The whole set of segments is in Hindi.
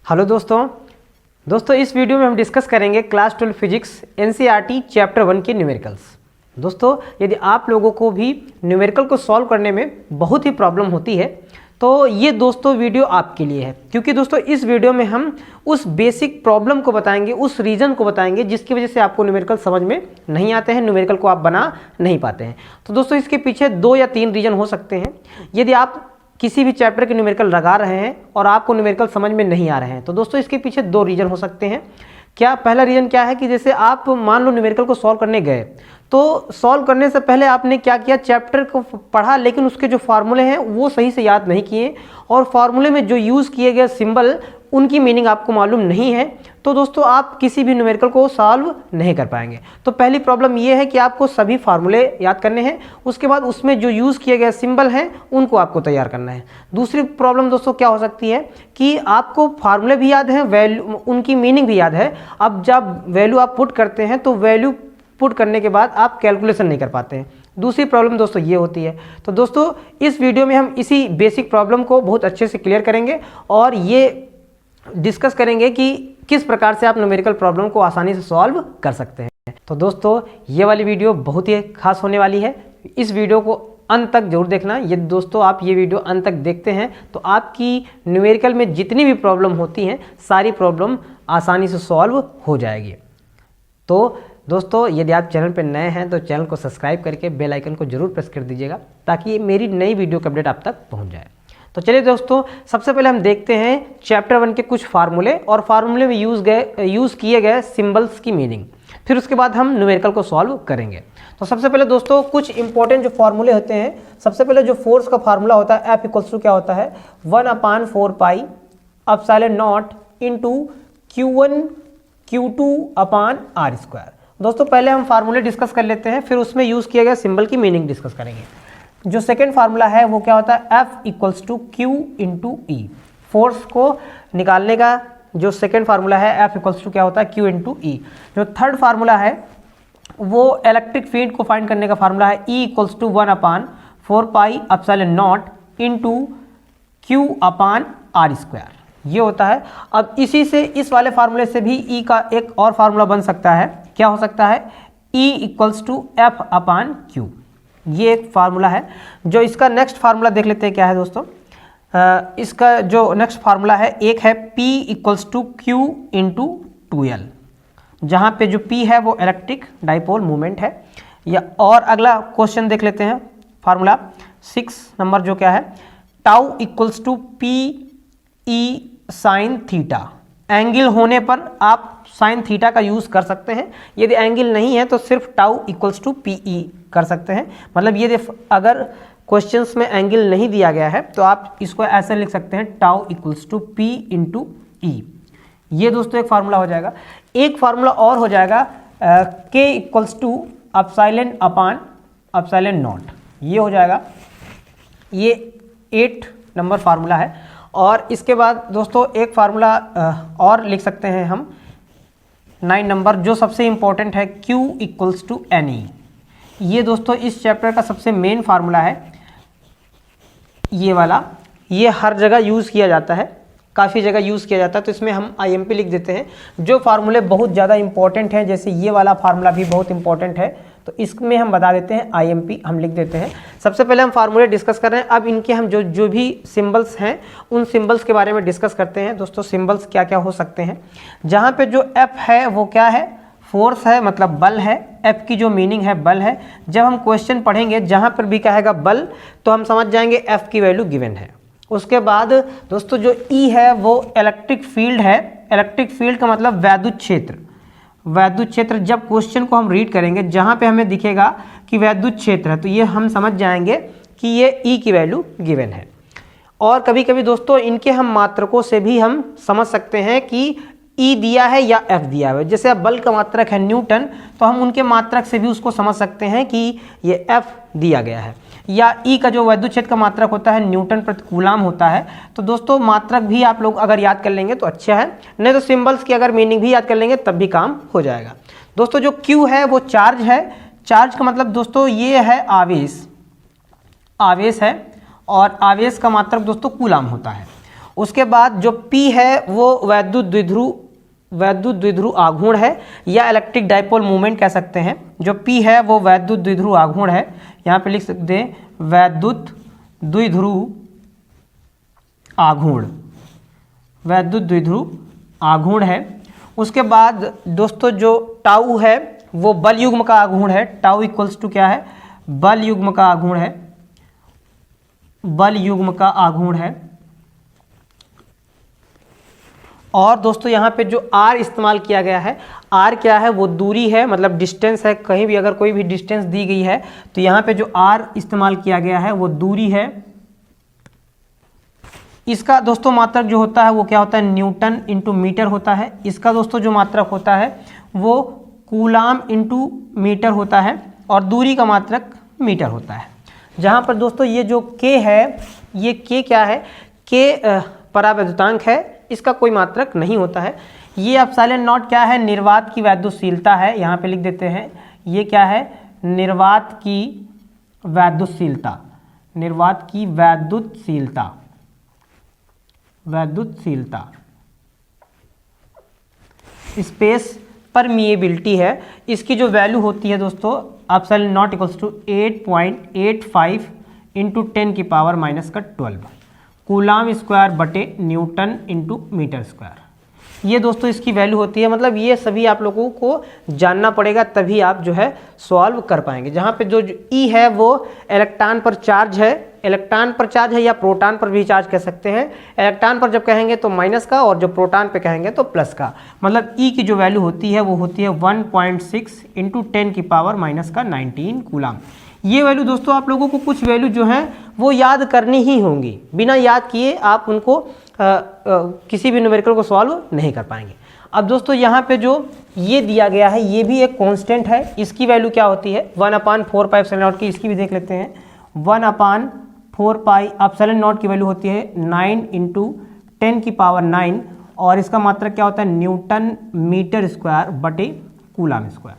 हेलो दोस्तों इस वीडियो में हम डिस्कस करेंगे क्लास 12 फिजिक्स एनसीईआरटी चैप्टर 1 के न्यूमेरिकल्स। दोस्तों यदि आप लोगों को भी न्यूमेरिकल को सॉल्व करने में बहुत ही प्रॉब्लम होती है तो ये दोस्तों वीडियो आपके लिए है, क्योंकि दोस्तों इस वीडियो में हम उस बेसिक प्रॉब्लम को बताएंगे, उस रीज़न को बताएंगे जिसकी वजह से आपको न्यूमेरिकल समझ में नहीं आते हैं, न्यूमेरिकल को आप बना नहीं पाते हैं। तो दोस्तों इसके पीछे 2 या 3 रीज़न हो सकते हैं। यदि आप किसी भी चैप्टर के न्यूमेरिकल लगा रहे हैं और आपको न्यूमेरिकल समझ में नहीं आ रहे हैं तो दोस्तों इसके पीछे 2 रीज़न हो सकते हैं। पहला रीज़न क्या है कि जैसे आप मान लो न्यूमेरिकल को सॉल्व करने गए तो सॉल्व करने से पहले आपने क्या किया, चैप्टर को पढ़ा लेकिन उसके जो फार्मूले हैं वो सही से याद नहीं किए और फार्मूले में जो यूज़ किए गए सिंबल उनकी मीनिंग आपको मालूम नहीं है, तो दोस्तों आप किसी भी न्यूमेरिकल को सॉल्व नहीं कर पाएंगे। तो पहली प्रॉब्लम ये है कि आपको सभी फार्मूले याद करने हैं, उसके बाद उसमें जो यूज़ किए गए सिंबल हैं उनको आपको तैयार करना है। दूसरी प्रॉब्लम दोस्तों क्या हो सकती है कि आपको फार्मूले भी याद हैं, वैल्यू उनकी मीनिंग भी याद है। अब जब वैल्यू आप पुट करते हैं तो वैल्यू पुट करने के बाद आप कैलकुलेशन नहीं कर पाते हैं। दूसरी प्रॉब्लम दोस्तों ये होती है। तो दोस्तों इस वीडियो में हम इसी बेसिक प्रॉब्लम को बहुत अच्छे से क्लियर करेंगे और ये डिस्कस करेंगे कि किस प्रकार से आप न्यूमेरिकल प्रॉब्लम को आसानी से सॉल्व कर सकते हैं। तो दोस्तों ये वाली वीडियो बहुत ही खास होने वाली है, इस वीडियो को अंत तक जरूर देखना। यदि दोस्तों आप ये वीडियो अंत तक देखते हैं तो आपकी न्यूमेरिकल में जितनी भी प्रॉब्लम होती हैं सारी प्रॉब्लम आसानी से सॉल्व हो जाएगी। तो दोस्तों यदि आप चैनल पर नए हैं तो चैनल को सब्सक्राइब करके बेल आइकन को जरूर प्रेस कर दीजिएगा ताकि मेरी नई वीडियो का अपडेट आप तक पहुंच जाए। तो चलिए दोस्तों सबसे पहले हम देखते हैं चैप्टर 1 के कुछ फार्मूले और फार्मूले में यूज़ किए गए सिंबल्स की मीनिंग, फिर उसके बाद हम न्यूमेरिकल को सॉल्व करेंगे। तो सबसे पहले दोस्तों कुछ इंपॉर्टेंट जो फार्मूले होते हैं, सबसे पहले जो फोर्स का फार्मूला होता है F इक्वल्स टू क्या होता है 1/4 pi epsilon naught into Q1 Q2 upon R square. दोस्तों पहले हम फार्मूले डिस्कस कर लेते हैं, फिर उसमें यूज़ किए गए सिंबल की मीनिंग डिस्कस करेंगे। जो सेकेंड फार्मूला है वो क्या होता है F equals to Q into E। Force को निकालने का जो सेकेंड फार्मूला है F इक्वल्स टू क्या होता है Q इंटू E। जो थर्ड फार्मूला है वो इलेक्ट्रिक फील्ड को फाइंड करने का फार्मूला है E equals to 1/4 pi epsilon naught into Q upon R square, ये होता है। अब इसी से इस वाले फार्मूले से भी E का एक और फार्मूला बन सकता है, क्या हो सकता है E equals to F upon Q, ये एक फार्मूला है। जो इसका नेक्स्ट फार्मूला देख लेते हैं क्या है दोस्तों। इसका जो नेक्स्ट फार्मूला है एक है P equals to Q into 2L, जहाँ पे जो P है वो इलेक्ट्रिक डाइपोल मूवमेंट है। या और अगला क्वेश्चन देख लेते हैं, फार्मूला 6 नंबर जो क्या है tau equals to P E sine theta. Angle होने पर आप साइन थीटा का यूज़ कर सकते हैं, यदि एंगल नहीं है तो सिर्फ टाउ इक्वल्स टू PE कर सकते हैं। मतलब ये अगर क्वेश्चंस में एंगल नहीं दिया गया है तो आप इसको ऐसे लिख सकते हैं tau equals to P into E। ये दोस्तों एक फार्मूला हो जाएगा। एक फार्मूला और हो जाएगा K equals to epsilon upon epsilon naught, ये हो जाएगा। ये 8 नंबर फार्मूला है। और इसके बाद दोस्तों एक फार्मूला और लिख सकते हैं हम 9 नंबर, जो सबसे इंपॉर्टेंट है Q इक्वल्स टू NE। ये दोस्तों इस चैप्टर का सबसे मेन फार्मूला है, ये वाला। ये हर जगह यूज़ किया जाता है, काफ़ी जगह यूज़ किया जाता है, तो इसमें हम IMP लिख देते हैं। जो फार्मूले बहुत ज़्यादा इंपॉर्टेंट हैं, जैसे ये वाला फार्मूला भी बहुत इंपॉर्टेंट है, तो इसमें हम बता देते हैं IMP हम लिख देते हैं। सबसे पहले हम फार्मूले डिस्कस कर रहे हैं, अब इनके हम जो भी सिंबल्स हैं उन सिंबल्स के बारे में डिस्कस करते हैं। दोस्तों सिंबल्स क्या क्या हो सकते हैं, जहाँ पे जो F है वो क्या है फोर्स है, मतलब बल है। F की जो मीनिंग है बल है। जब हम क्वेश्चन पढ़ेंगे जहाँ पर भी कहेगा बल तो हम समझ जाएंगे F की वैल्यू गिवन है। उसके बाद दोस्तों जो E है वो इलेक्ट्रिक फील्ड है। इलेक्ट्रिक फील्ड का मतलब वैद्युत क्षेत्र। वैद्युत क्षेत्र जब क्वेश्चन को हम रीड करेंगे जहाँ पे हमें दिखेगा कि वैद्युत क्षेत्र है तो ये हम समझ जाएंगे कि ये E की वैल्यू गिवन है। और कभी कभी दोस्तों इनके हम मात्रकों से भी हम समझ सकते हैं कि E दिया है या F दिया है। जैसे अब बल का मात्रक है न्यूटन, तो हम उनके मात्रक से भी उसको समझ सकते हैं कि ये F दिया गया है। या E का जो वैद्युत क्षेत्र का मात्रक होता है न्यूटन प्रति कूलाम होता है। तो दोस्तों मात्रक भी आप लोग अगर याद कर लेंगे तो अच्छा है, नहीं तो सिंबल्स की अगर मीनिंग भी याद कर लेंगे तब भी काम हो जाएगा। दोस्तों जो Q है वो चार्ज है। चार्ज का मतलब दोस्तों ये है आवेश, आवेश है, और आवेश का मात्रक दोस्तों कूलाम होता है। उसके बाद जो P है वो वैद्युत द्विध्रुव आघूर्ण है या इलेक्ट्रिक डाइपोल मूवमेंट कह सकते हैं। जो P है वो वैद्युत द्विध्रुव आघूर्ण है, यहाँ पे लिख सकते हैं वैद्युत द्विध्रुव आघूर्ण है। उसके बाद दोस्तों जो टाउ है वो बल युग्म का आघूर्ण है। टाउ इक्वल्स टू क्या है, बल युग्म का आघूर्ण है। और दोस्तों यहाँ पे जो R इस्तेमाल किया गया है, R क्या है, वो दूरी है, मतलब डिस्टेंस है। कहीं भी अगर कोई भी डिस्टेंस दी गई है तो यहाँ पे जो R इस्तेमाल किया गया है वो दूरी है। इसका दोस्तों मात्रक जो होता है वो क्या होता है, न्यूटन इंटू मीटर होता है। इसका दोस्तों जो मात्रक होता है वो कूलाम इंटू मीटर होता है और दूरी का मात्रक मीटर होता है। जहाँ पर दोस्तों ये जो K है, ये K क्या है, K परावैद्युतांक है, इसका कोई मात्रक नहीं होता है। ये एप्सिलॉन नॉट क्या है, निर्वात की वैद्युतशीलता है। यहाँ पे लिख देते हैं ये क्या है, निर्वात की वैद्युतशीलता स्पेस परमिएबिलिटी है। इसकी जो वैल्यू होती है दोस्तों epsilon naught equals to 8.85 into 10⁻⁻12 coulomb square बटे न्यूटन इंटू मीटर स्क्वायर। ये दोस्तों इसकी वैल्यू होती है। मतलब ये सभी आप लोगों को जानना पड़ेगा, तभी आप जो है सॉल्व कर पाएंगे। जहाँ पे जो E है वो इलेक्ट्रॉन पर चार्ज है, या प्रोटॉन पर भी चार्ज कह सकते हैं। इलेक्ट्रॉन पर जब कहेंगे तो माइनस का, और जब प्रोटॉन पे कहेंगे तो प्लस का। मतलब E की जो वैल्यू होती है वो होती है 1.6 इंटू 10⁻⁻19 कूलाम। ये वैल्यू दोस्तों आप लोगों को कुछ वैल्यू जो है वो याद करनी ही होंगी, बिना याद किए आप उनको किसी भी न्यूमेरिकल को सॉल्व नहीं कर पाएंगे। अब दोस्तों यहाँ पे जो ये दिया गया है ये भी एक कांस्टेंट है। इसकी वैल्यू क्या होती है, 1/4 पाई एप्सिलॉन नॉट की। इसकी भी देख लेते हैं, 1/4 पाई एप्सिलॉन नॉट की वैल्यू होती है 9 इंटू 10⁻9 और इसका मात्रक क्या होता है, न्यूटन मीटर स्क्वायर बटे कूलाम स्क्वायर,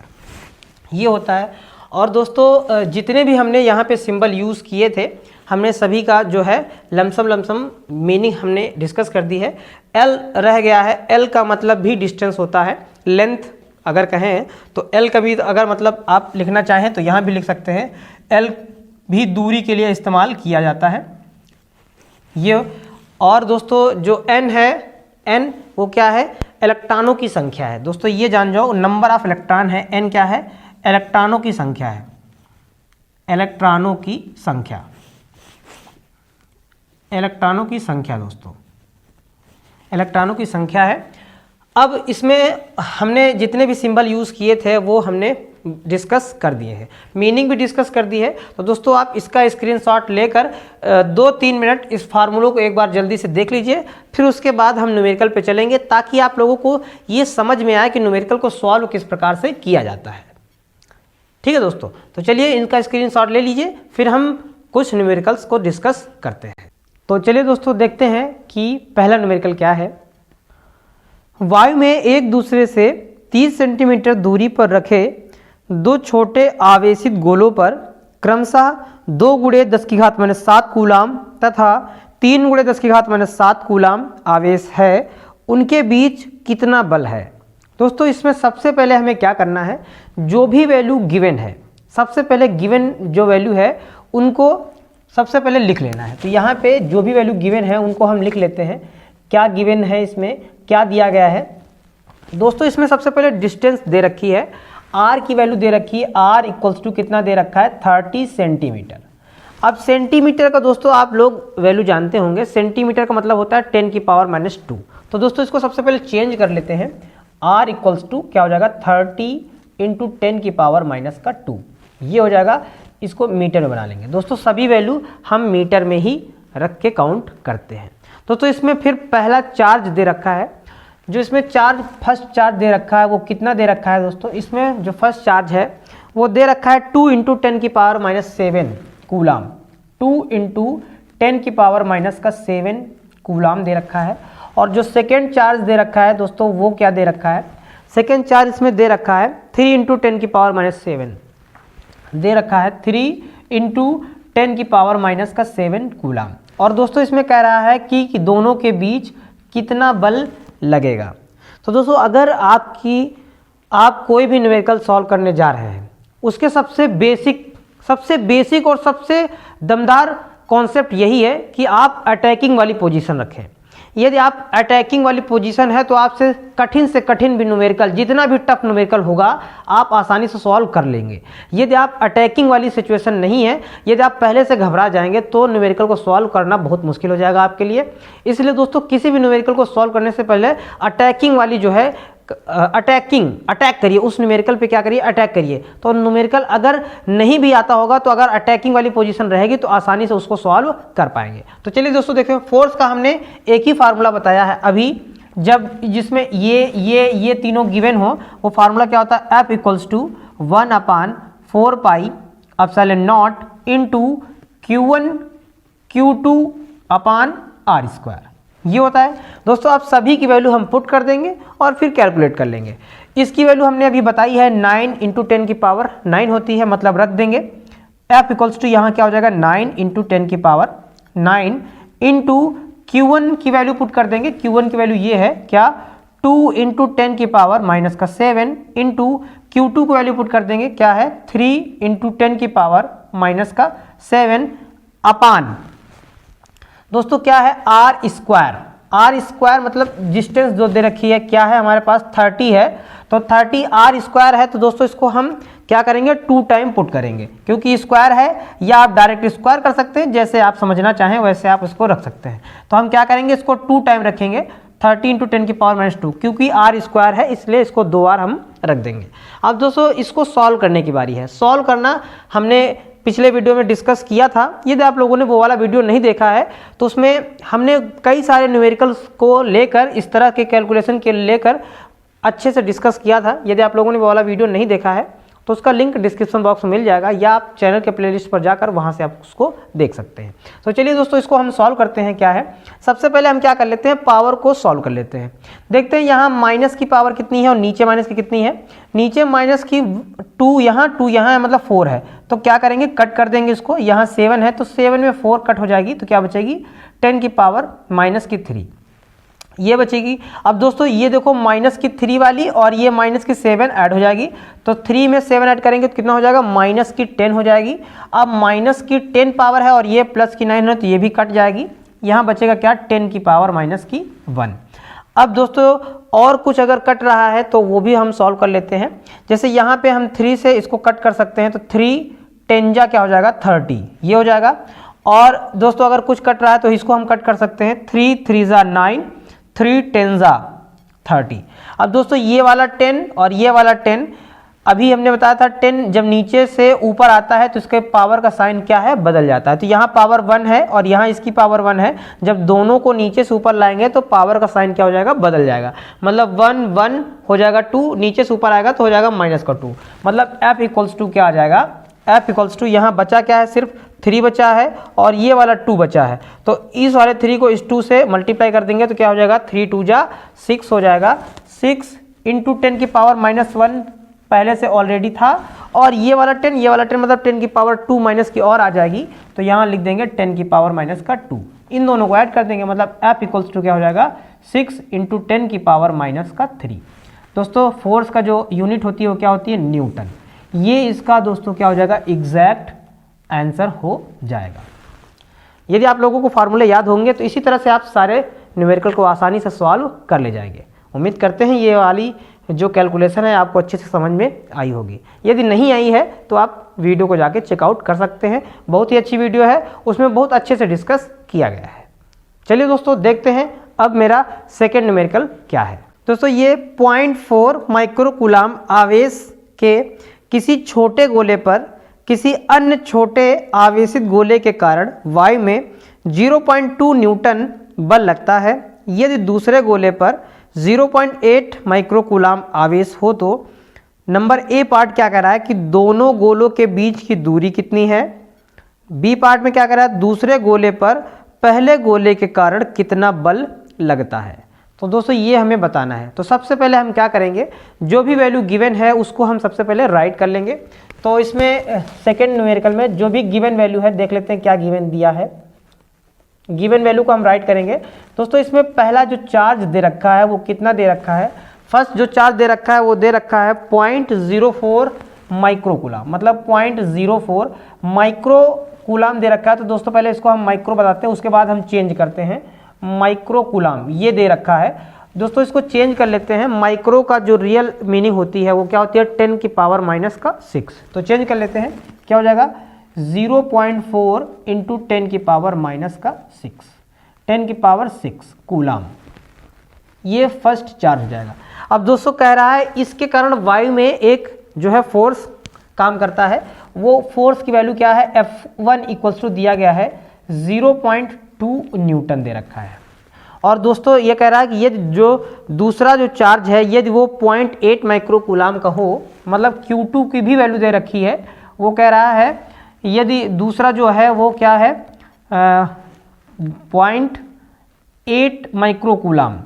ये होता है। और दोस्तों जितने भी हमने यहाँ पे सिंबल यूज़ किए थे, हमने सभी का जो है लमसम मीनिंग हमने डिस्कस कर दी है। L रह गया है, L का मतलब भी डिस्टेंस होता है। लेंथ अगर कहें तो L का भी अगर मतलब आप लिखना चाहें तो यहाँ भी लिख सकते हैं। L भी दूरी के लिए इस्तेमाल किया जाता है ये। और दोस्तों जो N है, N वो क्या है, इलेक्ट्रॉनों की संख्या है। दोस्तों ये जान जाओ, नंबर ऑफ इलेक्ट्रॉन है। N क्या है, इलेक्ट्रॉनों की संख्या है, इलेक्ट्रॉनों की संख्या दोस्तों, इलेक्ट्रॉनों की संख्या है। अब इसमें हमने जितने भी सिंबल यूज़ किए थे वो हमने डिस्कस कर दिए हैं, मीनिंग भी डिस्कस कर दी है। तो दोस्तों आप इसका स्क्रीनशॉट लेकर 2-3 मिनट इस फार्मूलों को एक बार जल्दी से देख लीजिए, फिर उसके बाद हम न्यूमेरिकल पे चलेंगे, ताकि आप लोगों को ये समझ में आए कि न्यूमेरिकल को सॉल्व किस प्रकार से किया जाता है। ठीक है दोस्तों, तो चलिए इनका स्क्रीनशॉट ले लीजिए, फिर हम कुछ न्यूमेरिकल्स को डिस्कस करते हैं। तो चलिए दोस्तों देखते हैं कि पहला न्यूमेरिकल क्या है। वायु में एक दूसरे से 30 सेंटीमीटर दूरी पर रखे दो छोटे आवेशित गोलों पर क्रमशः 2 × 10⁻7 कूलाम तथा 3 × 10⁻7 कूलाम आवेश है, उनके बीच कितना बल है। दोस्तों इसमें सबसे पहले हमें क्या करना है, जो भी वैल्यू गिवन है, सबसे पहले गिवन जो वैल्यू है उनको सबसे पहले लिख लेना है। तो यहाँ पे जो भी वैल्यू गिवन है उनको हम लिख लेते हैं। क्या गिवन है, इसमें क्या दिया गया है दोस्तों। इसमें सबसे पहले डिस्टेंस दे रखी है, R की वैल्यू दे रखी है, R इक्वल्स टू कितना दे रखा है, 30 सेंटीमीटर। अब सेंटीमीटर का दोस्तों आप लोग वैल्यू जानते होंगे, सेंटीमीटर का मतलब होता है 10⁻⁻2। तो दोस्तों इसको सबसे पहले चेंज कर लेते हैं, R इक्वल्स टू क्या हो जाएगा, 30 इंटू 10⁻⁻2, ये हो जाएगा। इसको मीटर में बना लेंगे दोस्तों, सभी वैल्यू हम मीटर में ही रख के काउंट करते हैं। दोस्तों इसमें फिर पहला चार्ज दे रखा है, जो इसमें चार्ज फर्स्ट चार्ज दे रखा है वो कितना दे रखा है दोस्तों। इसमें जो फर्स्ट चार्ज है वो दे रखा है 2 × 10⁻⁻7 कूलाम, 2 × 10⁻⁻7 कूलाम दे रखा है। और जो सेकेंड चार्ज दे रखा है दोस्तों वो क्या दे रखा है, सेकेंड चार्ज इसमें दे रखा है 3 × 10⁻⁻7 दे रखा है, 3 × 10⁻⁻7 कूलाम। और दोस्तों इसमें कह रहा है कि दोनों के बीच कितना बल लगेगा। तो दोस्तों अगर आप कोई भी न्यूमेरिकल सॉल्व करने जा रहे हैं, उसके सबसे बेसिक और सबसे दमदार कॉन्सेप्ट यही है कि आप अटैकिंग वाली पोजीशन रखें। यदि आप अटैकिंग वाली पोजीशन है तो आपसे कठिन भी न्यूमेरिकल, जितना भी टफ न्यूमेरिकल होगा आप आसानी से सॉल्व कर लेंगे। यदि आप अटैकिंग वाली सिचुएशन नहीं है, यदि आप पहले से घबरा जाएंगे तो न्यूमेरिकल को सॉल्व करना बहुत मुश्किल हो जाएगा आपके लिए। इसलिए दोस्तों किसी भी न्यूमेरिकल को सॉल्व करने से पहले अटैकिंग वाली जो है अटैक करिए, उस न्यूमेरिकल पे क्या करिए, अटैक करिए। तो न्यूमेरिकल अगर नहीं भी आता होगा तो अगर अटैकिंग वाली पोजीशन रहेगी तो आसानी से उसको सॉल्व कर पाएंगे। तो चलिए दोस्तों देखिए, फोर्स का हमने एक ही फार्मूला बताया है अभी, जब जिसमें ये तीनों गिवन हो, वो फार्मूला क्या होता है, F = 1/4 pi epsilon naught into Q1 Q2 अपान R²। ये होता है दोस्तों। आप सभी की वैल्यू हम पुट कर देंगे और फिर कैलकुलेट कर लेंगे। इसकी वैल्यू हमने अभी बताई है 9 × 10 की पावर 9 होती है, मतलब रख देंगे। F = यहाँ क्या हो जाएगा, 9 × 10 की पावर 9 इंटू Q1 की वैल्यू पुट कर देंगे। Q1 की वैल्यू ये है क्या, 2 × 10 की पावर -7 इंटू Q2 की वैल्यू पुट कर देंगे, क्या है 3 × 10 की पावर -7 अपान दोस्तों क्या है R² मतलब डिस्टेंस जो दे रखी है क्या है हमारे पास 30 है, तो 30 R² है। तो दोस्तों इसको हम क्या करेंगे, 2 टाइम पुट करेंगे, क्योंकि स्क्वायर है, या आप डायरेक्ट स्क्वायर कर सकते हैं, जैसे आप समझना चाहें वैसे आप इसको रख सकते हैं। तो हम क्या करेंगे, इसको 2 टाइम रखेंगे, 30 × 10 की पावर -2, क्योंकि R² है इसलिए इसको 2 बार हम रख देंगे। अब दोस्तों इसको सॉल्व करने की बारी है। सॉल्व करना हमने पिछले वीडियो में डिस्कस किया था। यदि आप लोगों ने वो वाला वीडियो नहीं देखा है तो उसमें हमने कई सारे न्यूमेरिकल्स को लेकर, इस तरह के कैलकुलेशन के लेकर अच्छे से डिस्कस किया था। यदि आप लोगों ने वो वाला वीडियो नहीं देखा है तो उसका लिंक डिस्क्रिप्शन बॉक्स में मिल जाएगा, या आप चैनल के प्लेलिस्ट पर जाकर वहाँ से आप उसको देख सकते हैं। तो चलिए दोस्तों इसको हम सॉल्व करते हैं। क्या है, सबसे पहले हम क्या कर लेते हैं, पावर को सॉल्व कर लेते हैं। देखते हैं यहाँ माइनस की पावर कितनी है और नीचे माइनस की कितनी है। नीचे माइनस की 2 यहाँ है, मतलब 4 है। तो क्या करेंगे, कट कर देंगे इसको। यहाँ 7 है तो 7 में 4 कट हो जाएगी, तो क्या बचेगी 10 की पावर -3 ये बचेगी। अब दोस्तों ये देखो -3 वाली और ये -7 ऐड हो जाएगी, तो 3 में 7 ऐड करेंगे तो कितना हो जाएगा, -10 हो जाएगी। अब -10 पावर है और ये +9 है तो ये भी कट जाएगी। यहाँ बचेगा क्या, 10 की पावर -1। अब दोस्तों और कुछ अगर कट रहा है तो वो भी हम सॉल्व कर लेते हैं। जैसे यहाँ पे हम 3 से इसको कट कर सकते हैं, तो 3 10 जा क्या हो जाएगा 30, ये हो जाएगा। और दोस्तों अगर कुछ कट रहा है तो इसको हम कट कर सकते हैं, 3 3 जा 9, 3 10 जा 30। अब दोस्तों ये वाला 10 और ये वाला 10, अभी हमने बताया था 10 जब नीचे से ऊपर आता है तो इसके पावर का साइन क्या है, बदल जाता है। तो यहाँ पावर 1 है और यहाँ इसकी पावर 1 है, जब दोनों को नीचे से ऊपर लाएंगे तो पावर का साइन क्या हो जाएगा, बदल जाएगा। मतलब 1 1 हो जाएगा 2, नीचे से ऊपर आएगा तो हो जाएगा -2। मतलब F = क्या आ जाएगा, F = यहाँ बचा क्या है, सिर्फ 3 बचा है और ये वाला 2 बचा है। तो इस वाले 3 को इस 2 से मल्टीप्लाई कर देंगे तो क्या हो जाएगा, 3 2 जा 6 हो जाएगा। 6 × 10 की पावर -1 पहले से ऑलरेडी था, और ये वाला 10 मतलब 10 की पावर 2 माइनस की और आ जाएगी, तो यहाँ लिख देंगे 10 की पावर -2। इन दोनों को ऐड कर देंगे, मतलब F = क्या हो जाएगा, 6 × 10 की पावर -3। दोस्तों फोर्स का जो यूनिट होती है वो क्या होती है, न्यूटन। ये इसका दोस्तों क्या हो जाएगा, एग्जैक्ट आंसर हो जाएगा। यदि आप लोगों को फार्मूले याद होंगे तो इसी तरह से आप सारे न्यूमेरिकल को आसानी से सॉल्व कर ले जाएंगे। उम्मीद करते हैं ये वाली जो कैलकुलेशन है आपको अच्छे से समझ में आई होगी। यदि नहीं आई है तो आप वीडियो को जाके चेकआउट कर सकते हैं, बहुत ही अच्छी वीडियो है, उसमें बहुत अच्छे से डिस्कस किया गया है। चलिए दोस्तों देखते हैं अब मेरा सेकेंड न्यूमेरिकल क्या है। दोस्तों ये 0.4 माइक्रोकूलाम आवेश के किसी छोटे गोले पर किसी अन्य छोटे आवेशित गोले के कारण वायु में 0.2 न्यूटन बल लगता है। यदि दूसरे गोले पर 0.8 माइक्रोकूलाम आवेश हो तो नंबर ए पार्ट क्या कह रहा है कि दोनों गोलों के बीच की दूरी कितनी है। बी पार्ट में क्या कह रहा है, दूसरे गोले पर पहले गोले के कारण कितना बल लगता है। तो दोस्तों ये हमें बताना है। तो सबसे पहले हम क्या करेंगे, जो भी वैल्यू गिवन है उसको हम सबसे पहले राइट कर लेंगे। तो इसमें सेकेंड न्यूमेरिकल में जो भी गिवन वैल्यू है देख लेते हैं क्या गिवन दिया है। गिवन वैल्यू को हम राइट करेंगे। दोस्तों इसमें पहला जो चार्ज दे रखा है वो कितना दे रखा है, फर्स्ट जो चार्ज दे रखा है वो दे रखा है 0.04 माइक्रोकूलाम, मतलब 0.04 माइक्रोकूलाम दे रखा है। तो दोस्तों पहले इसको हम माइक्रो बताते हैं, उसके बाद हम चेंज करते हैं माइक्रोकूलाम, ये दे रखा है। दोस्तों इसको चेंज कर लेते हैं, माइक्रो का जो रियल मीनिंग होती है वो क्या होती है 10 की पावर माइनस का 6। तो चेंज कर लेते हैं, क्या हो जाएगा 0.4 इंटू 10 की पावर माइनस का 6, 10 की पावर 6 कूलाम, ये फर्स्ट चार्ज हो जाएगा। अब दोस्तों कह रहा है इसके कारण वायु में एक जो है फोर्स काम करता है, वो फोर्स की वैल्यू क्या है F1 इक्वल्स टू दिया गया है 0.2 न्यूटन दे रखा है। और दोस्तों ये कह रहा है कि यदि जो दूसरा जो चार्ज है यदि वो 0.8 माइक्रोकूलाम का हो, मतलब Q2 की भी वैल्यू दे रखी है, वो कह रहा है यदि दूसरा जो है वो क्या है 0.8 माइक्रोकूलाम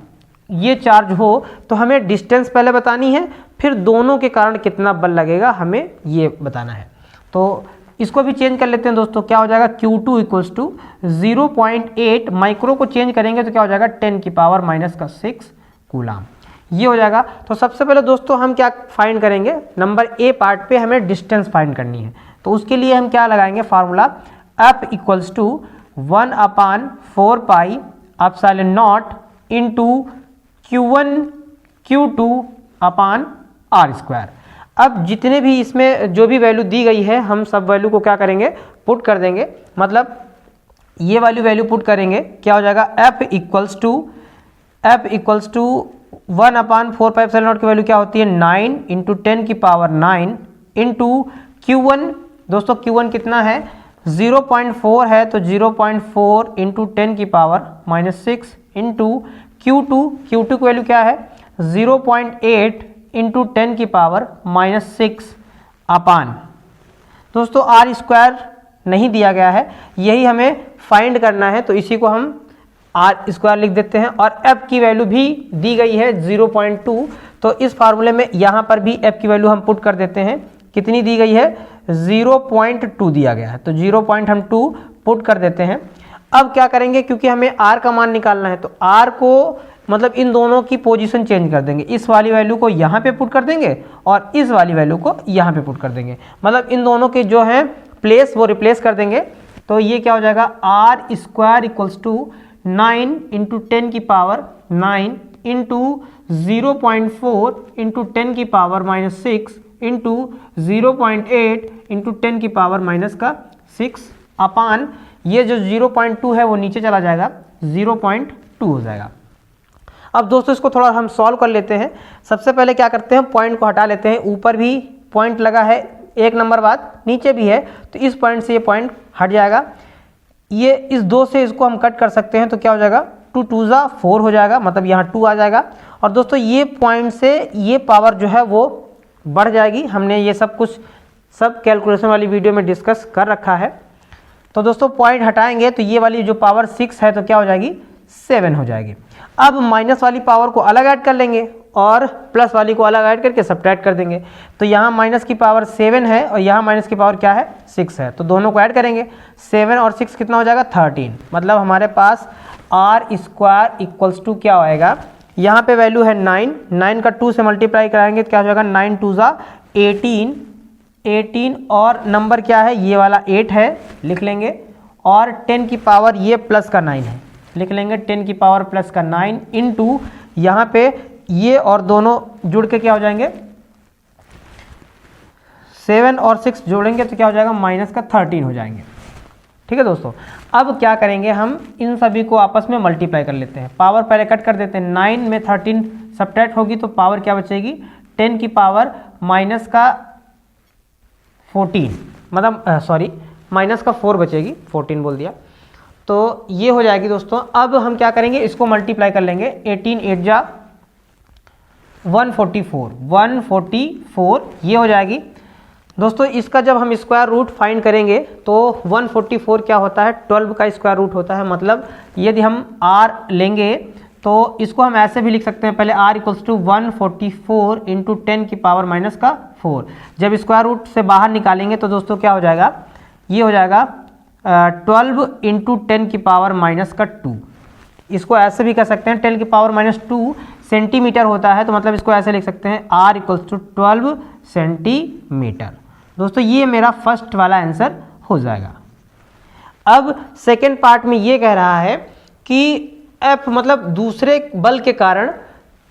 ये चार्ज हो, तो हमें डिस्टेंस पहले बतानी है, फिर दोनों के कारण कितना बल लगेगा हमें ये बताना है। तो इसको भी चेंज कर लेते हैं दोस्तों, क्या हो जाएगा Q2 इक्वल्स टू 0.8 माइक्रो को चेंज करेंगे तो क्या हो जाएगा 10 की पावर माइनस का 6 कूलाम, ये हो जाएगा। तो सबसे पहले दोस्तों हम क्या फाइंड करेंगे, नंबर ए पार्ट पे हमें डिस्टेंस फाइंड करनी है। तो उसके लिए हम क्या लगाएंगे formula F equals to 1/4 pi epsilon naught into Q1 Q2 upon R square. अब जितने भी इसमें जो भी वैल्यू दी गई है हम सब वैल्यू को क्या करेंगे पुट कर देंगे, मतलब ये वाली वैल्यू पुट करेंगे, क्या हो जाएगा F equals to 1/4 pi epsilon naught की वैल्यू क्या होती है 9 इंटू 10 की पावर 9 इंटू Q1, दोस्तों Q1 कितना है 0.4 है, तो 0.4 इंटू 10 की पावर माइनस 6 इंटू Q2 की वैल्यू क्या है 0.8 इंटू 10 की पावर माइनस 6 अपान, दोस्तों R स्क्वायर नहीं दिया गया है, यही हमें फाइंड करना है, तो इसी को हम R स्क्वायर लिख देते हैं। और F की वैल्यू भी दी गई है 0.2, तो इस फार्मूले में यहाँ पर भी F की वैल्यू हम पुट कर देते हैं, कितनी दी गई है 0.2 दिया गया है, तो 0.2 पुट कर देते हैं। अब क्या करेंगे, क्योंकि हमें R का मान निकालना है, तो R को मतलब इन दोनों की पोजीशन चेंज कर देंगे, इस वाली वैल्यू को यहाँ पे पुट कर देंगे और इस वाली वैल्यू को यहाँ पे पुट कर देंगे, मतलब इन दोनों के जो है प्लेस वो रिप्लेस कर देंगे। तो ये क्या हो जाएगा R square equals to 9 into 10 की पावर 9 इंटू 0.4 इंटू 10 की पावर माइनस 6 इंटू 0.8 इंटू 10 की पावर माइनस का 6 अपान, ये जो 0.2 है वो नीचे चला जाएगा 0.2 हो जाएगा। अब दोस्तों इसको थोड़ा हम सॉल्व कर लेते हैं। सबसे पहले क्या करते हैं पॉइंट को हटा लेते हैं, ऊपर भी पॉइंट लगा है एक नंबर बाद, नीचे भी है, तो इस पॉइंट से ये पॉइंट हट जाएगा, ये इस 2 से इसको हम कट कर सकते हैं, तो क्या हो जाएगा 2 2 जा 4 हो जाएगा, मतलब यहाँ 2 आ जाएगा। और दोस्तों ये पॉइंट से ये पावर जो है वो बढ़ जाएगी, हमने ये सब कुछ सब कैलकुलेशन वाली वीडियो में डिस्कस कर रखा है। तो दोस्तों पॉइंट हटाएंगे तो ये वाली जो पावर 6 है तो क्या हो जाएगी 7 हो जाएगी। अब माइनस वाली पावर को अलग ऐड कर लेंगे और प्लस वाली को अलग ऐड करके सब्ट्रैक्ट कर देंगे, तो यहाँ माइनस की पावर 7 है और यहाँ माइनस की पावर क्या है 6 है, तो दोनों को ऐड करेंगे, 7 और 6 कितना हो जाएगा 13, मतलब हमारे पास R स्क्वायर इक्वल्स टू क्या आएगा, यहाँ पे वैल्यू है 9, 9 का 2 से मल्टीप्लाई कराएंगे तो क्या हो जाएगा 9 2 जा 18 और नंबर क्या है ये वाला 8 है लिख लेंगे, और 10 की पावर ये प्लस का 9 है लिख लेंगे, 10 की पावर प्लस का 9 इंटू यहाँ पे ये और दोनों जुड़ के क्या हो जाएंगे 7 और 6 जोड़ेंगे तो क्या हो जाएगा माइनस का 13 हो जाएंगे। ठीक है दोस्तों, अब क्या करेंगे हम इन सभी को आपस में मल्टीप्लाई कर लेते हैं, पावर पहले कट कर देते हैं, 9 में 13 सब्ट्रैक्ट होगी तो पावर क्या बचेगी 10 की पावर माइनस का 14, मतलब सॉरी माइनस का 4 बचेगी, 14 बोल दिया, तो ये हो जाएगी दोस्तों। अब हम क्या करेंगे इसको मल्टीप्लाई कर लेंगे, 18 8 जा 144 ये हो जाएगी दोस्तों। इसका जब हम स्क्वायर रूट फाइंड करेंगे तो 144 क्या होता है 12 का स्क्वायर रूट होता है, मतलब यदि हम R लेंगे तो इसको हम ऐसे भी लिख सकते हैं, पहले R इक्वल्स टू 144 इंटू 10 की पावर माइनस का 4, जब स्क्वायर रूट से बाहर निकालेंगे तो दोस्तों क्या हो जाएगा ये हो जाएगा 12 इंटू 10 की पावर माइनस का 2। इसको ऐसे भी कर सकते हैं, 10 की पावर माइनस 2 सेंटीमीटर होता है, तो मतलब इसको ऐसे लिख सकते हैं r इक्वल्स टू 12 सेंटीमीटर। दोस्तों ये मेरा फर्स्ट वाला आंसर हो जाएगा। अब सेकेंड पार्ट में ये कह रहा है कि F मतलब दूसरे बल के कारण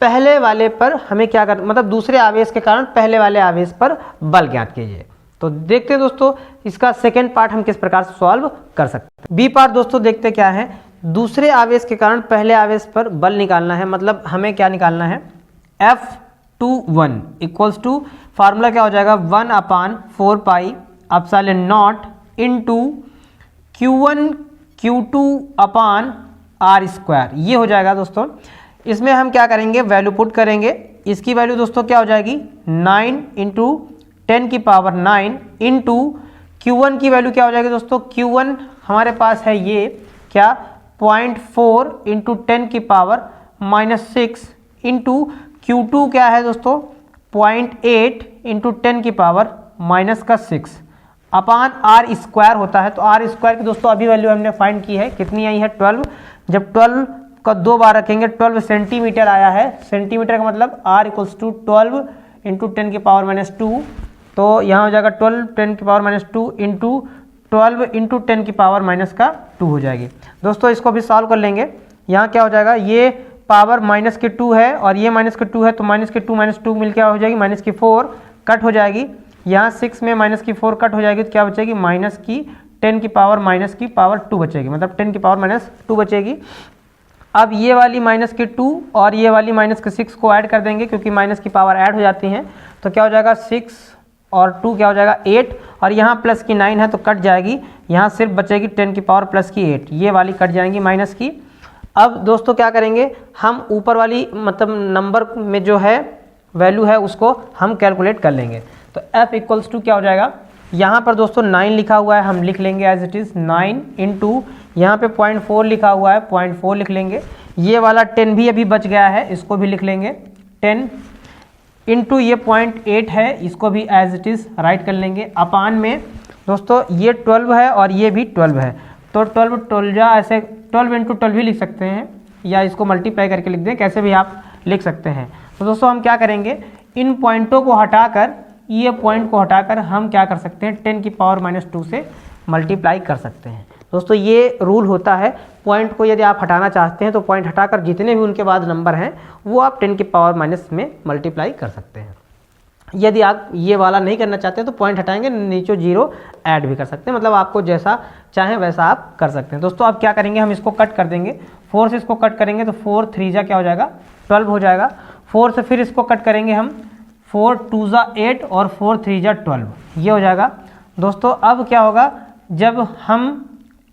पहले वाले पर हमें क्या कर, मतलब दूसरे आवेश के कारण पहले वाले आवेश पर बल ज्ञात कीजिए। तो देखते हैं दोस्तों इसका सेकेंड पार्ट हम किस प्रकार से सॉल्व कर सकते हैं। बी पार्ट दोस्तों देखते क्या है, दूसरे आवेश के कारण पहले आवेश पर बल निकालना है, मतलब हमें क्या निकालना है, F21 इक्वल्स टू फार्मूला क्या हो जाएगा 1/4 pi epsilon not into Q1 Q2 upon R square, ये हो जाएगा दोस्तों। इसमें हम क्या करेंगे, वैल्यू पुट करेंगे। इसकी वैल्यू दोस्तों क्या हो जाएगी 9 इंटू 10 की पावर 9 इंटू Q1 की वैल्यू क्या हो जाएगी दोस्तों, Q1 हमारे पास है ये क्या 0.4 इंटू 10 की पावर माइनस 6 इंटू Q2 क्या है दोस्तों 0.8 इंटू 10 की पावर माइनस का 6 अपान R स्क्वायर होता है। तो R स्क्वायर की दोस्तों अभी वैल्यू हमने फाइंड की है, कितनी आई है 12। जब 12 का 2 बार रखेंगे 12 सेंटीमीटर आया है, सेंटीमीटर का मतलब R इक्वल्स टू 12 इंटू 10 की पावर माइनस 2। तो यहाँ हो जाएगा 12 10 की पावर माइनस 2 इंटू 12 इंटू 10 की पावर माइनस का 2 हो जाएगी। दोस्तों इसको भी सॉल्व कर लेंगे। यहाँ क्या हो जाएगा, ये पावर माइनस के 2 है और ये माइनस के 2 है, तो माइनस के 2 माइनस 2 मिल क्या हो जाएगी माइनस की 4 कट हो जाएगी। यहाँ 6 में माइनस की 4 कट हो जाएगी, तो क्या बचेगी माइनस की 10 की पावर माइनस की पावर 2 बचेगी, मतलब 10 की पावर माइनस 2 बचेगी। अब ये वाली माइनस की 2 और ये वाली माइनस के 6 को ऐड कर देंगे, क्योंकि माइनस की पावर ऐड हो जाती हैं। तो क्या हो जाएगा 6 और 2 क्या हो जाएगा 8, और यहाँ प्लस की 9 है तो कट जाएगी, यहाँ सिर्फ बचेगी 10 की पावर प्लस की 8, ये वाली कट जाएंगी माइनस की। अब दोस्तों क्या करेंगे, हम ऊपर वाली मतलब नंबर में जो है वैल्यू है उसको हम कैलकुलेट कर लेंगे। तो F इक्वल्स टू क्या हो जाएगा, यहाँ पर दोस्तों 9 लिखा हुआ है, हम लिख लेंगे एज इट इज़ 9 इंटू यहाँ पे 0.4 लिखा हुआ है 0.4 लिख लेंगे। ये वाला 10 भी अभी बच गया है, इसको भी लिख लेंगे 10 इंटू ये 0.8 है, इसको भी एज इट इज़ राइट कर लेंगे। अपान में दोस्तों ये 12 है और ये भी 12 है, तो 12 ऐसे 12 इंटू 12 भी लिख सकते हैं, या इसको मल्टीप्लाई करके लिख दें, कैसे भी आप लिख सकते हैं। तो दोस्तों हम क्या करेंगे, इन पॉइंटों को हटाकर, ये पॉइंट को हटाकर हम क्या कर सकते हैं 10 की पावर माइनस 2 से मल्टीप्लाई कर सकते हैं। दोस्तों ये रूल होता है, पॉइंट को यदि आप हटाना चाहते हैं तो पॉइंट हटाकर जितने भी उनके बाद नंबर हैं वो आप 10 की पावर माइनस में मल्टीप्लाई कर सकते हैं। यदि आप ये वाला नहीं करना चाहते तो पॉइंट हटाएंगे, नीचे 0 ऐड भी कर सकते हैं, मतलब आपको जैसा चाहें वैसा आप कर सकते हैं। दोस्तों अब क्या करेंगे, हम इसको कट कर देंगे, 4 से इसको कट करेंगे तो 4 3 जा क्या हो जाएगा 12 हो जाएगा। 4 से फिर इसको कट करेंगे हम, 4 2 जा 8 और 4 3 जा 12, ये हो जाएगा। दोस्तों अब क्या होगा, जब हम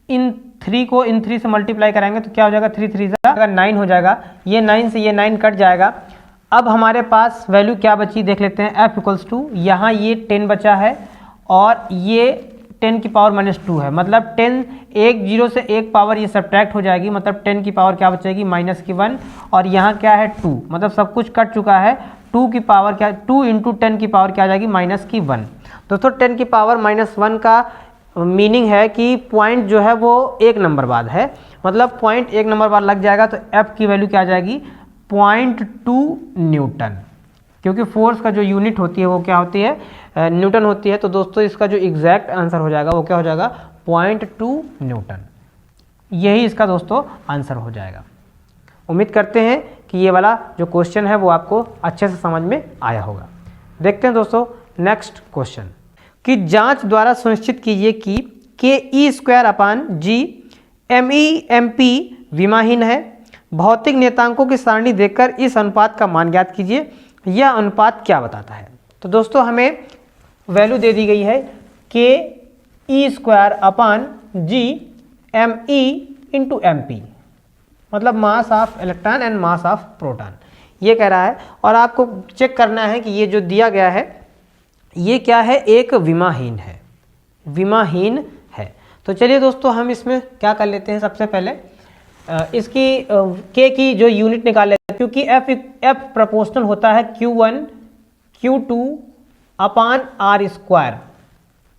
इन 3 को इन 3 से मल्टीप्लाई कराएंगे तो क्या हो जाएगा 3 3 जा 9 हो जाएगा, ये 9 से ये 9 कट जाएगा। अब हमारे पास वैल्यू क्या बची देख लेते हैं, F इक्वल्स टू यहाँ ये 10 बचा है और ये 10 की पावर माइनस 2 है, मतलब 10 एक 0 से एक पावर ये सब्ट्रैक्ट हो जाएगी, मतलब 10 की पावर क्या बचेगी माइनस की 1, और यहाँ क्या है 2, मतलब सब कुछ कट चुका है। 2 की पावर क्या, 2 इंटू 10 की पावर क्या आ जाएगी माइनस की 1। दोस्तों 10 की पावर माइनस 1 का मीनिंग है कि पॉइंट जो है वो 1 नंबर बाद है, मतलब पॉइंट 1 नंबर बाद लग जाएगा, तो F की वैल्यू क्या आ जाएगी 0.2 न्यूटन, क्योंकि फोर्स का जो यूनिट होती है वो क्या होती है न्यूटन होती है। तो दोस्तों इसका जो एग्जैक्ट आंसर हो जाएगा वो क्या हो जाएगा 0.2 न्यूटन, यही इसका दोस्तों आंसर हो जाएगा। उम्मीद करते हैं कि ये वाला जो क्वेश्चन है वो आपको अच्छे से समझ में आया होगा। देखते हैं दोस्तों नेक्स्ट क्वेश्चन, कि जांच द्वारा सुनिश्चित कीजिए कि ke² अपान g MEMP विमाहीन है। भौतिक नियतांकों की सारणी देखकर इस अनुपात का मान ज्ञात कीजिए, यह अनुपात क्या बताता है। तो दोस्तों हमें वैल्यू दे दी गई है ke² अपान g Me इंटू MP, मतलब mass of electron and mass of proton, ये कह रहा है। और आपको चेक करना है कि ये जो दिया गया है ये क्या है, एक विमाहीन है, विमाहीन है। तो चलिए दोस्तों हम इसमें क्या कर लेते हैं, सबसे पहले इसकी के की जो यूनिट निकाल लेते हैं, क्योंकि F प्रोपोर्शनल होता है Q1 Q2 upon R square.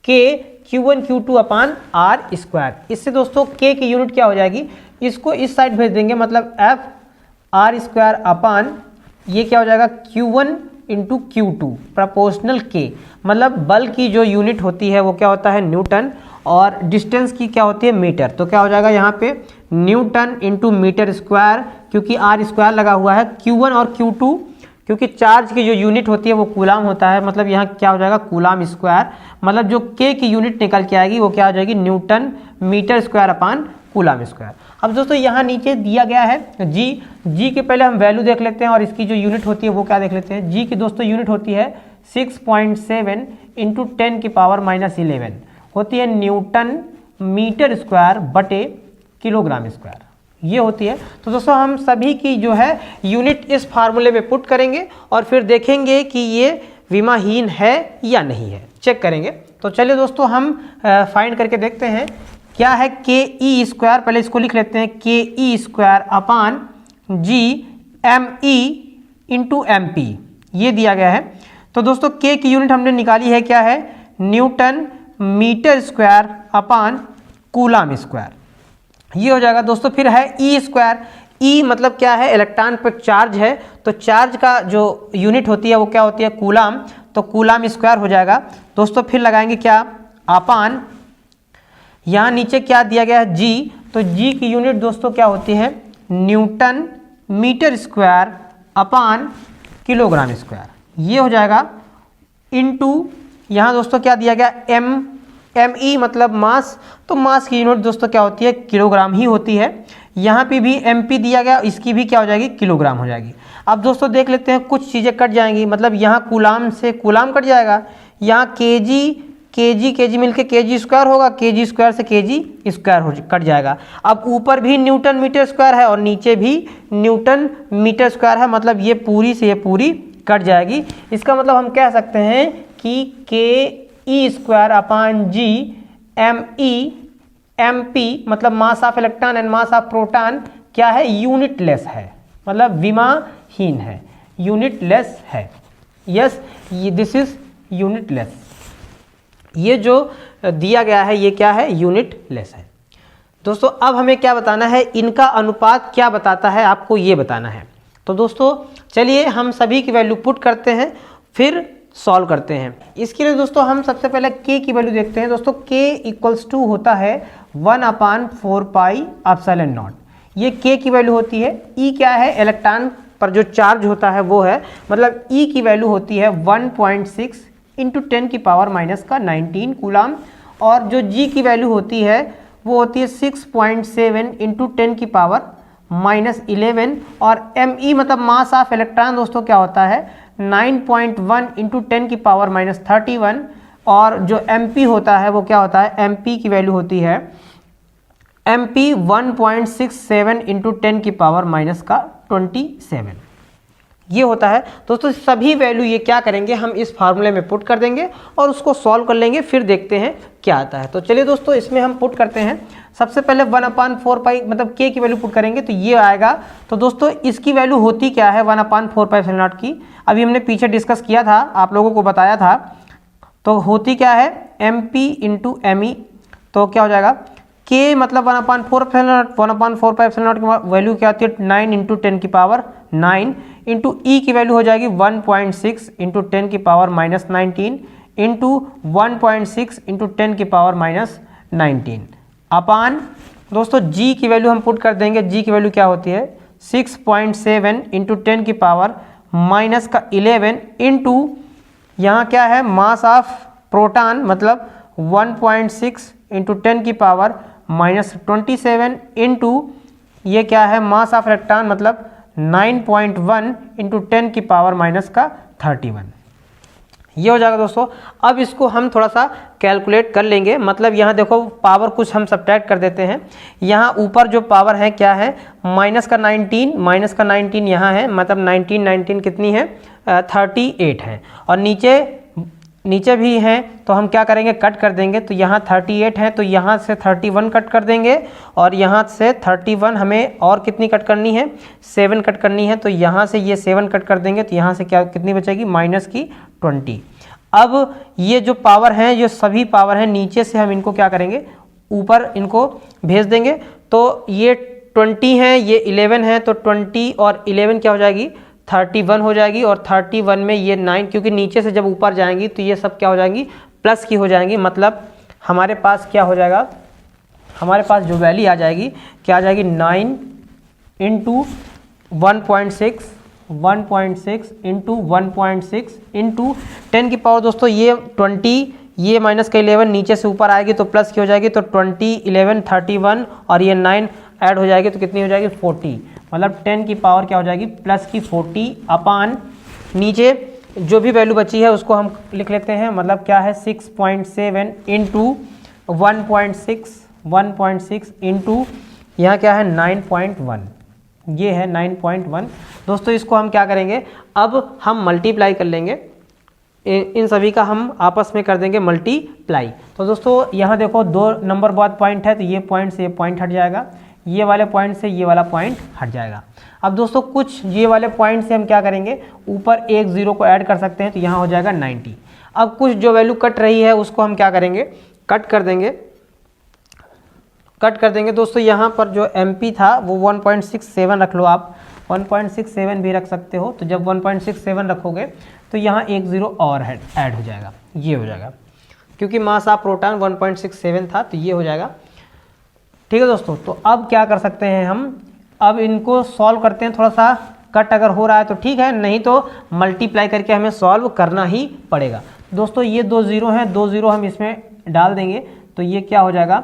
के Q1 Q2 upon R square. इससे दोस्तों K की यूनिट क्या हो जाएगी, इसको इस साइड भेज देंगे, मतलब F आर स्क्वायर अपान ये क्या हो जाएगा Q1 into Q2 proportional K। मतलब बल की जो यूनिट होती है वो क्या होता है न्यूटन, और डिस्टेंस की क्या होती है मीटर। तो क्या हो जाएगा यहाँ पे न्यूटन इंटू मीटर स्क्वायर, क्योंकि आर स्क्वायर लगा हुआ है। Q1 और Q2 क्योंकि चार्ज की जो यूनिट होती है वो कूलाम होता है, मतलब यहाँ क्या हो जाएगा कूलाम स्क्वायर। मतलब जो K की यूनिट निकल के आएगी वो क्या हो जाएगी newton metre square upon coulomb square. अब दोस्तों यहाँ नीचे दिया गया है जी के पहले हम वैल्यू देख लेते हैं और इसकी जो यूनिट होती है वो क्या देख लेते हैं। जी की दोस्तों यूनिट होती है 6.7 इंटू 10 की पावर -11 होती है न्यूटन मीटर स्क्वायर बटे किलोग्राम स्क्वायर, ये होती है। तो दोस्तों हम सभी की जो है यूनिट इस फार्मूले में पुट करेंगे और फिर देखेंगे कि ये विमाहीन है या नहीं है, चेक करेंगे। तो चलिए दोस्तों हम फाइंड करके देखते हैं क्या है के ई स्क्वायर। पहले इसको लिख लेते हैं k e square upon G m e into m p, ये दिया गया है। तो दोस्तों के की यूनिट हमने निकाली है क्या है newton metre square upon coulomb square, ये हो जाएगा दोस्तों। फिर है ई स्क्वायर, ई मतलब क्या है इलेक्ट्रॉन पर चार्ज है, तो चार्ज का जो यूनिट होती है वो क्या होती है कूलाम, तो कूलाम स्क्वायर हो जाएगा दोस्तों। फिर लगाएंगे क्या अपान, यहाँ नीचे क्या दिया गया है जी, तो जी की यूनिट दोस्तों क्या होती है newton metre square upon kilogram square, ये हो जाएगा। इनटू यहाँ दोस्तों क्या दिया गया एम ई मतलब मास, तो मास की यूनिट दोस्तों क्या होती है किलोग्राम ही होती है। यहाँ पे भी एम पी दिया गया, इसकी भी क्या हो जाएगी किलोग्राम हो जाएगी। अब दोस्तों देख लेते हैं कुछ चीज़ें कट जाएंगी, मतलब यहाँ कूलाम से कूलाम कट जाएगा, यहाँ केजी मिलके केजी स्क्वायर होगा, केजी स्क्वायर से केजी स्क्वायर हो कट जाएगा। अब ऊपर भी न्यूटन मीटर स्क्वायर है और नीचे भी न्यूटन मीटर स्क्वायर है, मतलब ये पूरी से ये पूरी कट जाएगी। इसका मतलब हम कह सकते हैं कि k e square upon G m e m p मतलब mass of electron and mass of proton क्या है यूनिटलेस है, मतलब विमाहीन है, यूनिटलेस है। यस दिस इज यूनिटलेस, ये जो दिया गया है ये क्या है यूनिटलेस है। दोस्तों अब हमें क्या बताना है, इनका अनुपात क्या बताता है आपको ये बताना है। तो दोस्तों चलिए हम सभी की वैल्यू पुट करते हैं फिर सॉल्व करते हैं। इसके लिए दोस्तों हम सबसे पहले k की वैल्यू देखते हैं। दोस्तों k इक्वल्स टू होता है 1/4 पाई एप्सिलॉन नॉट, ये k की वैल्यू होती है। e क्या है इलेक्ट्रॉन पर जो चार्ज होता है वो है, मतलब e की वैल्यू होती है 1.6 इंटू 10 की पावर -19 कूलाम, और जो g की वैल्यू होती है वो होती है 6.7 इंटू 10 की पावर -11, और me मतलब मास ऑफ इलेक्ट्रॉन दोस्तों क्या होता है 9.1 इंटू 10 की पावर -31, और जो mp होता है वो क्या होता है mp की वैल्यू होती है mp 1.67 इंटू 10 की पावर -27, ये होता है। दोस्तों सभी वैल्यू ये क्या करेंगे हम इस फार्मूले में पुट कर देंगे और उसको सॉल्व कर लेंगे, फिर देखते हैं क्या आता है। तो चलिए दोस्तों इसमें हम पुट करते हैं। सबसे पहले 1/4 पाई मतलब k की वैल्यू पुट करेंगे तो ये आएगा। तो दोस्तों इसकी वैल्यू होती क्या है 1/4 पाई एप्सिलॉन नॉट की, अभी हमने पीछे डिस्कस किया था, आप लोगों को बताया था। तो होती क्या है mp इंटू me, तो क्या हो जाएगा k मतलब 1/4 epsilon not, 1/4 pi epsilon naught की वैल्यू क्या आती है 9 इंटू 10 की पावर 9 इंटू ई की वैल्यू हो जाएगी 1.6 इंटू 10 की पावर -19 इंटू 1.6 इंटू 10 की पावर -19 अपान दोस्तों जी की वैल्यू हम पुट कर देंगे। जी की वैल्यू क्या होती है 6.7 इंटू 10 की पावर -11 इंटू यहाँ क्या है मास ऑफ प्रोटॉन मतलब 1.6 इंटू 10 की पावर -27 इंटू ये क्या है मास ऑफ इलेक्ट्रॉन मतलब 9.1 इंटू 10 की पावर -31, ये हो जाएगा दोस्तों। अब इसको हम थोड़ा सा कैलकुलेट कर लेंगे, मतलब यहाँ देखो पावर कुछ हम सब्ट्रैक्ट कर देते हैं। यहाँ ऊपर जो पावर है क्या है -19 यहाँ है, मतलब 19 कितनी है 38 है, और नीचे भी हैं तो हम क्या करेंगे कट कर देंगे। तो यहाँ 38 है तो यहाँ से 31 कट कर देंगे, और यहाँ से 31 हमें और कितनी कट करनी है 7 कट करनी है, तो यहाँ से ये 7 कट कर देंगे, तो यहाँ से क्या कितनी बचेगी -20। अब ये जो पावर हैं, ये सभी पावर हैं, नीचे से हम इनको क्या करेंगे, ऊपर इनको भेज देंगे। तो ये 20 है, ये 11 है, तो 20 और 11 क्या हो जाएगी, 31 हो जाएगी। और 31 में ये 9, क्योंकि नीचे से जब ऊपर जाएंगी तो ये सब क्या हो जाएंगी, प्लस की हो जाएंगी। मतलब हमारे पास क्या हो जाएगा, हमारे पास जो वैल्यू आ जाएगी, क्या आ जाएगी, 9 इंटू 1.6 इंटू 1.6 इंटू 10 की पावर। दोस्तों ये 20, ये माइनस का 11 नीचे से ऊपर आएगी तो प्लस की हो जाएगी। तो 20, 11, 31 और ये 9 ऐड हो जाएगी तो कितनी हो जाएगी, 40। मतलब 10 की पावर क्या हो जाएगी, प्लस की 40 अपान नीचे जो भी वैल्यू बची है उसको हम लिख लेते हैं। मतलब क्या है, 6.7 इंटू 1.6 इंटू यहाँ क्या है 9.1, ये है 9.1। दोस्तों इसको हम क्या करेंगे, अब हम मल्टीप्लाई कर लेंगे, इन सभी का हम आपस में कर देंगे मल्टीप्लाई। तो दोस्तों यहाँ देखो 2 नंबर बाद पॉइंट है, तो ये पॉइंट से ये पॉइंट हट जाएगा, ये वाले पॉइंट से ये वाला पॉइंट हट जाएगा। अब दोस्तों कुछ ये वाले पॉइंट से हम क्या करेंगे, ऊपर एक 0 को ऐड कर सकते हैं, तो यहाँ हो जाएगा 90। अब कुछ जो वैल्यू कट रही है उसको हम क्या करेंगे, कट कर देंगे। दोस्तों यहाँ पर जो MP था वो 1.67 रख लो आप, 1.67 भी रख सकते हो। तो जब 1.67 रखोगे तो यहाँ एक 0 और ऐड हो जाएगा, ये हो जाएगा, क्योंकि मास ऑफ प्रोटॉन 1.67 था, तो ये हो जाएगा। ठीक है दोस्तों, तो अब क्या कर सकते हैं हम, अब इनको सॉल्व करते हैं। थोड़ा सा कट अगर हो रहा है तो ठीक है, नहीं तो मल्टीप्लाई करके हमें सॉल्व करना ही पड़ेगा। दोस्तों ये 2 0 हैं, 2 0 हम इसमें डाल देंगे, तो ये क्या हो जाएगा,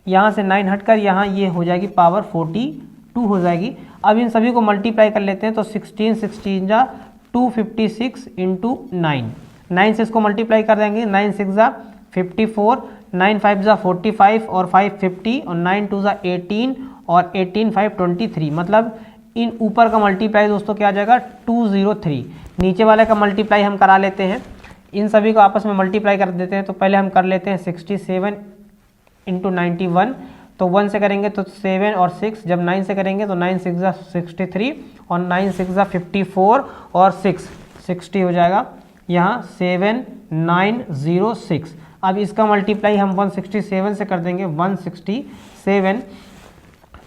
यहाँ से 9 हटकर यहाँ ये हो जाएगी पावर 42 हो जाएगी। अब इन सभी को मल्टीप्लाई कर लेते हैं, तो 16 जा 256 इंटू 9 से इसको मल्टीप्लाई कर देंगे, 9 6 जा 54, 9 5 जा 45 और 5 50 और 9 2 जा 18 और 18 5 23। मतलब इन ऊपर का मल्टीप्लाई दोस्तों क्या आ जाएगा, 203। नीचे वाले का मल्टीप्लाई हम करा लेते हैं, इन सभी को आपस में मल्टीप्लाई कर देते हैं। तो पहले हम कर लेते हैं 67 इंटू 91, तो 1 से करेंगे तो 7 और 6, जब 9 से करेंगे तो 9 6 जा 63 और 9 6 जा 54 और 6 60 हो जाएगा, यहाँ 7906। अब इसका मल्टीप्लाई हम 167 से कर देंगे, 167,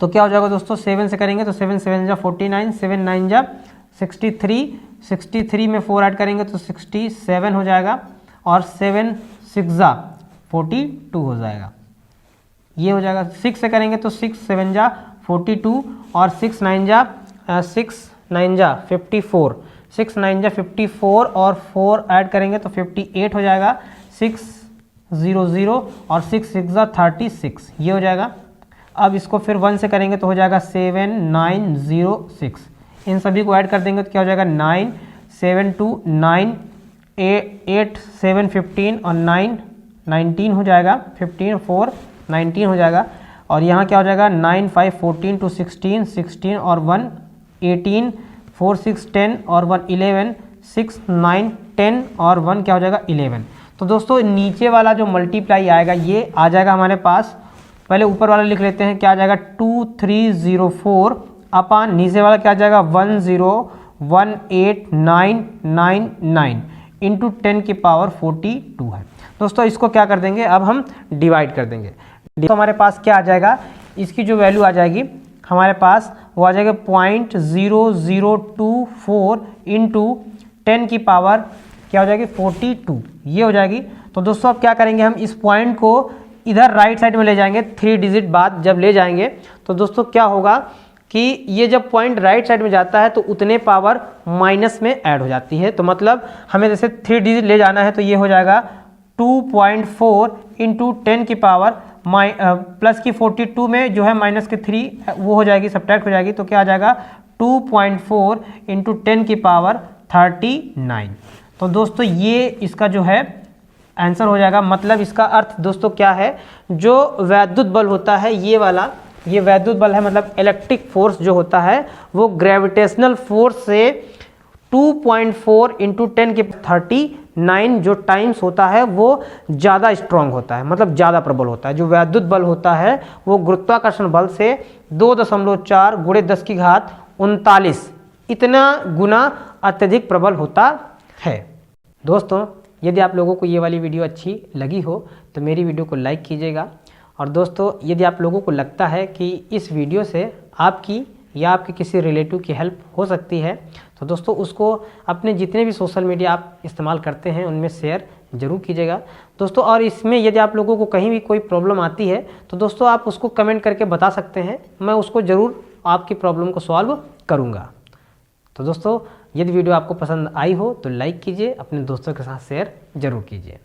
तो क्या हो जाएगा दोस्तों, 7 से करेंगे तो 7 7 जा 49, 7 9 जा 63, 63 में 4 ऐड करेंगे तो 67 हो जाएगा और 7 6 जा 42 हो जाएगा, ये हो जाएगा। 6 से करेंगे तो 6 7 जा 42 और 6 9 जा 54, 6 9 जा 54 और 4 ऐड करेंगे तो 58 हो जाएगा, 600 और 6 6 जा 36, ये हो जाएगा। अब इसको फिर 1 से करेंगे तो हो जाएगा 7906, इन सभी को ऐड कर देंगे तो क्या हो जाएगा 9 7 2 9 8 7 15 और 9 19 हो जाएगा, 15 4 19 हो जाएगा। और यहाँ क्या हो जाएगा 9 5 14 टू 16 16 और 1 18 4 6 10 और 1 11 6 9 10 और 1 क्या हो जाएगा 11। तो दोस्तों नीचे वाला जो मल्टीप्लाई आएगा ये आ जाएगा हमारे पास, पहले ऊपर वाला लिख लेते हैं, क्या आ जाएगा 2304 अपान नीचे वाला क्या आ जाएगा 1018999 इंटू 10 की पावर 42 है। दोस्तों इसको क्या कर देंगे, अब हम डिवाइड कर देंगे। तो हमारे पास क्या आ जाएगा, इसकी जो वैल्यू आ जाएगी हमारे पास वो आ जाएगा 0.0024 इंटू 10 की पावर क्या हो जाएगी 42, ये हो जाएगी। तो दोस्तों अब क्या करेंगे, हम इस पॉइंट को इधर राइट साइड में ले जाएंगे, 3 डिजिट बाद जब ले जाएंगे तो दोस्तों क्या होगा कि ये जब पॉइंट राइट साइड में जाता है तो उतने पावर माइनस में ऐड हो जाती है। तो मतलब हमें जैसे 3 डिजिट ले जाना है तो ये हो जाएगा 2.4 इंटू 10 की पावर प्लस की 42 में जो है माइनस के 3 वो हो जाएगी, सब्ट्रैक्ट हो जाएगी, तो क्या आ जाएगा 2.4 इंटू 10 की पावर 39। तो दोस्तों ये इसका जो है आंसर हो जाएगा। मतलब इसका अर्थ दोस्तों क्या है, जो वैद्युत बल होता है ये वाला, ये वैद्युत बल है, मतलब इलेक्ट्रिक फोर्स जो होता है वो ग्रेविटेशनल फोर्स से 2.4 इंटू 10 की 39 जो टाइम्स होता है वो ज़्यादा स्ट्रॉन्ग होता है, मतलब ज़्यादा प्रबल होता है। जो वैद्युत बल होता है वो गुरुत्वाकर्षण बल से 2.4 गुणे 10 की घात 39 इतना गुना अत्यधिक प्रबल होता है। दोस्तों यदि आप लोगों को ये वाली वीडियो अच्छी लगी हो तो मेरी वीडियो को लाइक कीजिएगा। और दोस्तों यदि आप लोगों को लगता है कि इस वीडियो से आपकी या आपके किसी रिलेटिव की हेल्प हो सकती है तो दोस्तों उसको अपने जितने भी सोशल मीडिया आप इस्तेमाल करते हैं उनमें शेयर ज़रूर कीजिएगा दोस्तों। और इसमें यदि आप लोगों को कहीं भी कोई प्रॉब्लम आती है तो दोस्तों आप उसको कमेंट करके बता सकते हैं, मैं उसको ज़रूर आपकी प्रॉब्लम को सॉल्व करूँगा। तो दोस्तों यदि वीडियो आपको पसंद आई हो तो लाइक कीजिए, अपने दोस्तों के साथ शेयर ज़रूर कीजिए।